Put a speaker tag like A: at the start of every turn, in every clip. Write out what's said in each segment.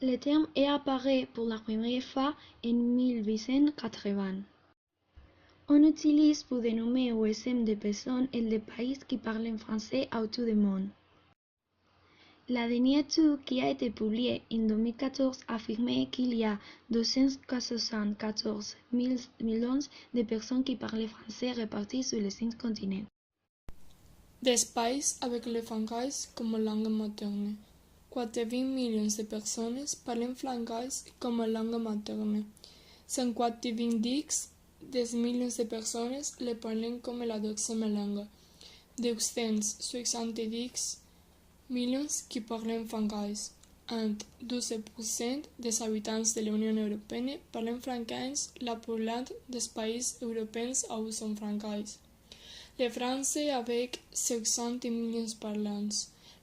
A: Le terme est apparu pour la première fois en 1880. On utilise pour dénommer un ensemble de personnes et de pays qui parlent français autour du monde. La dernière étude qui a été publiée en 2014 affirmait qu'il y a 274 millions de personnes qui parlent français réparties sur les 5 continents.
B: Des pays avec le français comme langue materne. 80 millions de personnes parlent français comme langue materne. 190 millions de personnes le parlent comme la deuxième langue. 270 millions qui parlent français. Entre 12% des habitants de l'Union européenne parlent français, la plupart des pays européens usent français. Le français avec 60 millions de parlants.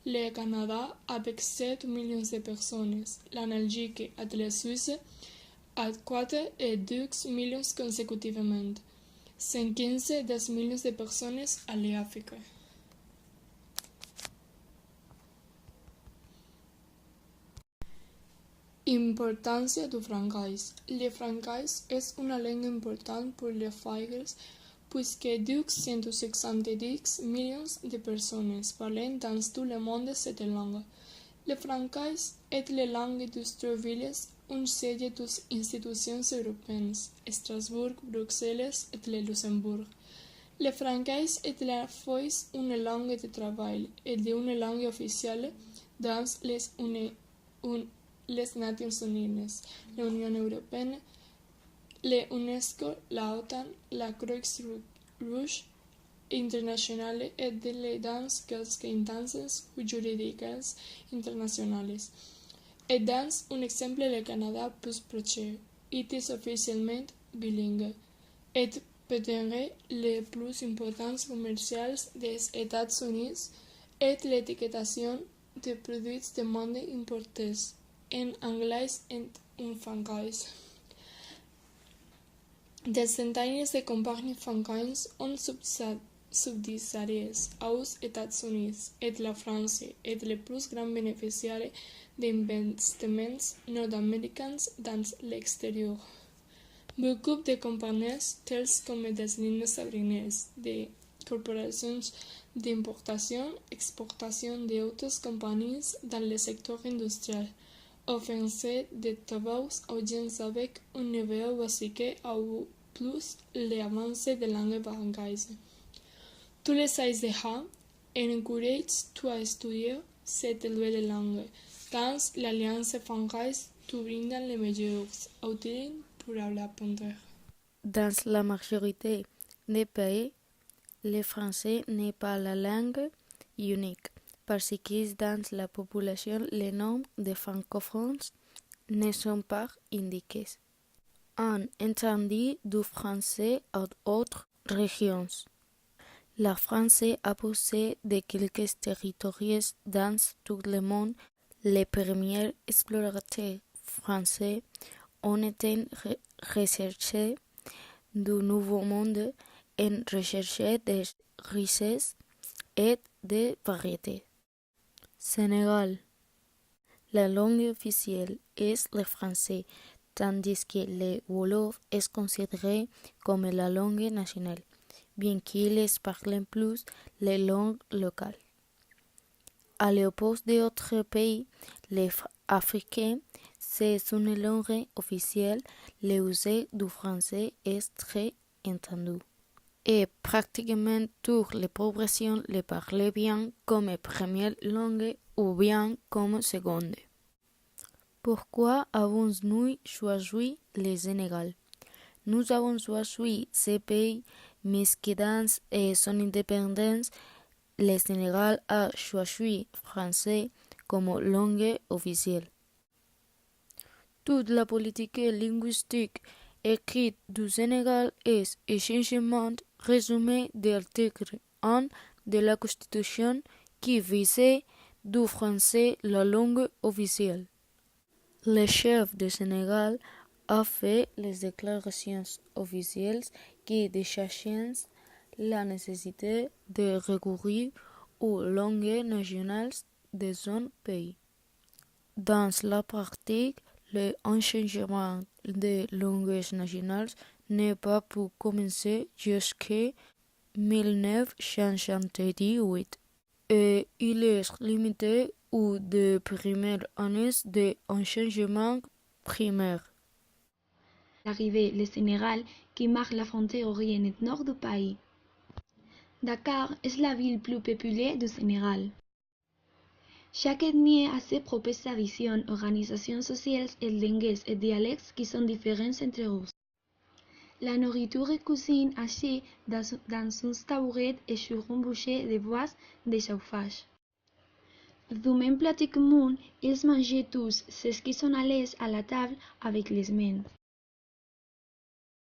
B: Le Canada avec 7 millions de personnes. La Belgique et la Suisse à 4 et 2 millions consécutivement. 115 millions de personnes à l'Afrique. Importancia du français. Le français est une langue importante pour les Figures puisque 270 millions de personnes parlent dans tout le monde cette langue. Le français est la langue des villes, un siège des institutions européennes, Strasbourg, Bruxelles et le Luxembourg. Le français est à la fois une langue de travail et une langue officielle dans les Nations Unies, l'Union européenne, l'UNESCO, la OTAN, la Croix-Rouge internationale et dans quelques instances juridiques internationales. Et dans un exemple, le Canada plus proche, it is officiellement bilingue, et peut-être les plus importants commerciales des États-Unis et l'étiquetation de produits de monde importés en anglais et en français. Des centaines de compagnies francophones ont subsidiaries aux États-Unis et la France est le plus grand bénéficiaire d'investissements nord-américains dans l'extérieur. Beaucoup de compagnies, telles comme des lignes aériennes, des corporations d'importation, exportation d'autres compagnies dans le secteur industriel, offrent des travaux aux gens avec un niveau basique ou plus l'avancée de langue française. Tous les CSDH encouragent à étudier cette nouvelle langue, dans l'Alliance française te brinda les meilleurs outils pour l'apprendre.
C: Dans la majorité des pays, le français n'est pas la langue unique, parce que dans la population, le nombre de francophones ne sont pas indiqués. On entendit du français à d'autres régions. La France a poussé de quelques territoires dans tout le monde. Les premiers explorateurs français ont été recherchés du Nouveau Monde en recherche des richesses et des variétés. Sénégal. La langue officielle est le français, tandis que le Wolof est considéré comme la langue nationale, bien qu'ils parlent plus les langues locales. À l'opposé d'autres pays, les Africains, c'est une langue officielle, l'usage du français est très entendu. Et pratiquement toutes les populations le parlent bien comme première langue ou bien comme seconde. Pourquoi avons-nous choisi le Sénégal? Nous avons choisi ce pays, mais que dans son indépendance, le Sénégal a choisi français comme langue officielle. Toute la politique linguistique écrite du Sénégal est essentiellement résumée de l'article 1 de la Constitution qui faisait du français la langue officielle. Le chef du Sénégal a fait les déclarations officielles qui déchargent la nécessité de recourir aux langues nationales de son pays. Dans la pratique, le changement des langues nationales n'est pas pour commencer jusqu'en 1978 et il est limité aux 2 premières années d'enseignement primaire.
A: L'arrivée, le Sénégal, qui marque la frontière orientale du pays. Dakar est la ville plus peuplée du Sénégal. Chaque ethnie a ses propres traditions, organisations sociales et langues et dialectes qui sont différents entre eux. La nourriture est cuisinée assise dans un tabouret et sur un bûcher de bois de chauffage. Du même plat commun, ils mangent tous ceux qui sont à l'aise à la table avec les mains.